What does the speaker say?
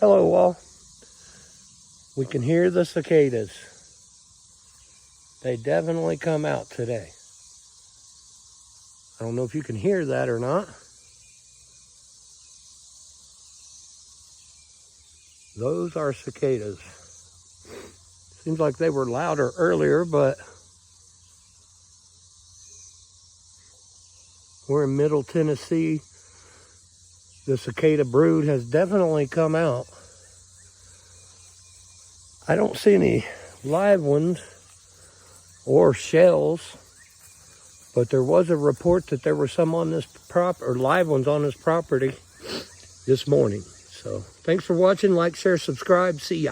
Hello all. We can hear the cicadas. They definitely come out today. I don't know if you can hear that or not. Those are cicadas. Seems like they were louder earlier, but we're in Middle Tennessee. The cicada brood has definitely come out. I don't see any live ones or shells, but there was a report that there were some on this or live ones on this property this morning. So thanks for watching. Like, share, subscribe. See ya.